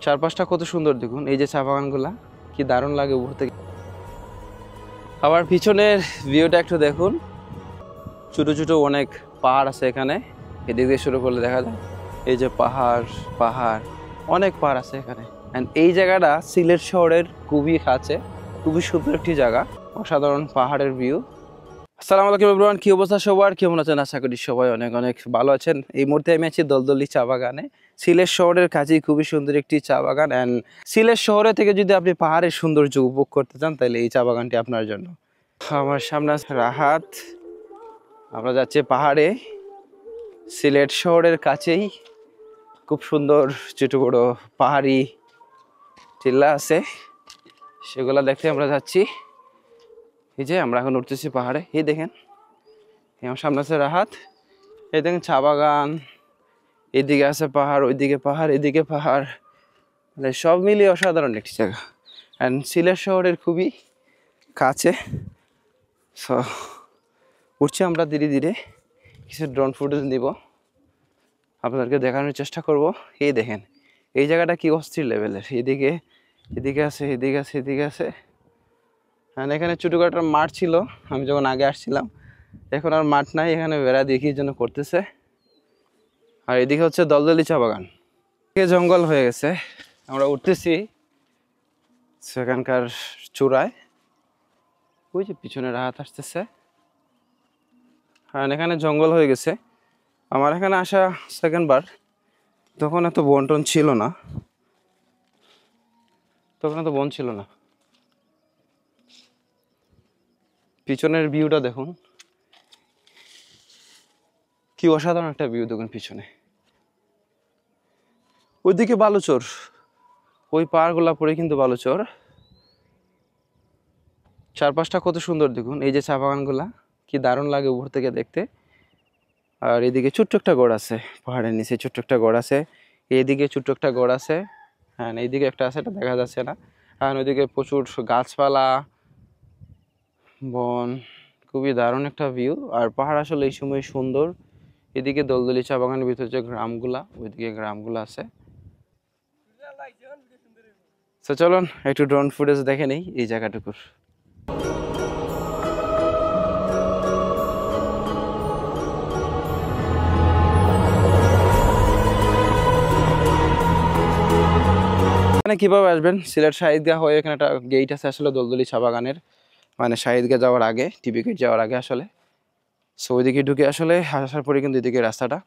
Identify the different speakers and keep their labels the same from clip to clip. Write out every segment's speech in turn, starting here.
Speaker 1: চারপাশটা কত সুন্দর দেখুন, এই যে চা বাগানগুলা কি দারুণ লাগে উপর থেকে। আবার পিছনের ভিউটা একটু দেখুন, ছোট ছোট অনেক পাহাড় আছে এখানে, এদিক দিয়ে শুরু করলে দেখা যায় এই যে পাহাড় পাহাড়, অনেক পাহাড় আছে এখানে। অ্যান্ড এই জায়গাটা সিলেট শহরের খুবই কাছে, খুবই সুন্দর একটি জায়গা, অসাধারণ পাহাড়ের ভিউ। আসসালামু আলাইকুম এভরিওয়ান, কি অবস্থা সবার, কেমন আছেন? আশা করি সবাই অনেক অনেক ভালো আছেন। এই মুহূর্তে আমি আছি দলদলি চা বাগানে, সিলেট শহরের কাছেই খুবই সুন্দর একটি চা বাগান। অ্যান্ড সিলেট শহরে থেকে যদি আপনি পাহাড়ের সৌন্দর্য উপভোগ করতে চান তাহলে এই চা বাগানটি আপনার জন্য। আমার সামনে আছে রাহাত, আমরা যাচ্ছি পাহাড়ে, সিলেট শহরের কাছেই খুব সুন্দর ছোট বড় পাহাড়ি টিলা আছে, সেগুলা দেখতে আমরা যাচ্ছি। এই যে আমরা এখন উঠতেছি পাহাড়ে, এই দেখেন আমার সামনে আছে রাহাত, এই দেখেন চা বাগান, এদিকে আছে পাহাড়, ওইদিকে পাহাড়, এদিকে পাহাড়, মানে সব মিলিয়ে অসাধারণ একটি জায়গা। অ্যান্ড সিলেট শহরের খুবই কাছে। সো উঠছি আমরা ধীরে ধীরে, কিছু ড্রোন ফুটেজ নিব, আপনাদেরকে দেখানোর চেষ্টা করব। এই দেখেন এই জায়গাটা কি অস্থির লেভেলের, এদিকে এদিকে আছে, এদিকে আছে, এদিকে আছে। আর এখানে ছোটোখাটো মাঠ ছিল আমি যখন আগে আসছিলাম, এখন আর মাঠ নাই, এখানে বেড়া দেখির জন্য করতেছে। আর এদিকে হচ্ছে দলদলি চা বাগান, জঙ্গল হয়ে গেছে। আমরা উঠতেছি সেখানকার চূড়ায়, ওই যে পিছনে রাহাত আসতেছে। আর এখানে জঙ্গল হয়ে গেছে। আমার এখানে আসা সেকেন্ড বার, তখন এত বন ছিল না, তখন এত বন ছিল না। পিছনের ভিউটা দেখুন, কি অসাধারণ একটা ভিউ দেখুন পিছনে। ওইদিকে বালুচর, ওই পাহাড়গুলা পরে কিন্তু বালুচর। চারপাশটা কত সুন্দর দেখুন, এই যে চা বাগানগুলা কি দারুণ লাগে উপর থেকে দেখতে। আর এদিকে ছোট্ট একটা গড় আছে, পাহাড়ের নিচে ছোট্ট একটা গড় আছে, এইদিকে ছোট্ট একটা গড় আছে। হ্যাঁ এইদিকে একটা আছে, এটা দেখা যাচ্ছে না। আর ওইদিকে প্রচুর গাছপালা, বন, খুবই দারুণ একটা ভিউ। আর পাহাড় আসলে এই সময় সুন্দর। এদিকে দলদলি চা বাগানের ভিতরে যে গ্রামগুলা, ওইদিকে গ্রামগুলো আছে। তো চলুন একটু ড্রোন ফুটেজ দেখে নেই এই জায়গাটুকুর। এখানে কিভাবে আসবেন, সিলেট শাহিদগাহ হয়ে এখানে একটা গেট আছে আসলে দলদলি চা বাগানের, মানে শাহিদগাহ যাওয়ার আগে, টিবি গেট যাওয়ার আগে আসলে। সো ওইদিকে ঢুকে আসলে আসার পরে কিন্তু এদিকে রাস্তাটা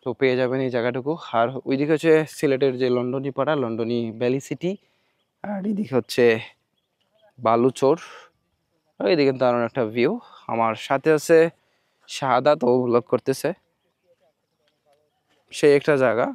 Speaker 1: তো পেয়ে যাবেন এই জায়গাটুকু। আর ওইদিকে হচ্ছে সিলেটের যে লন্ডনী পাড়া, লন্ডনী ভ্যালি সিটি। আর এদিকে হচ্ছে বালুচর, এইদিকে দারুণ একটা ভিউ। আমার সাথে আছে শাহাদাত, ও ব্লগ করতেছে, সেই একটা জায়গা।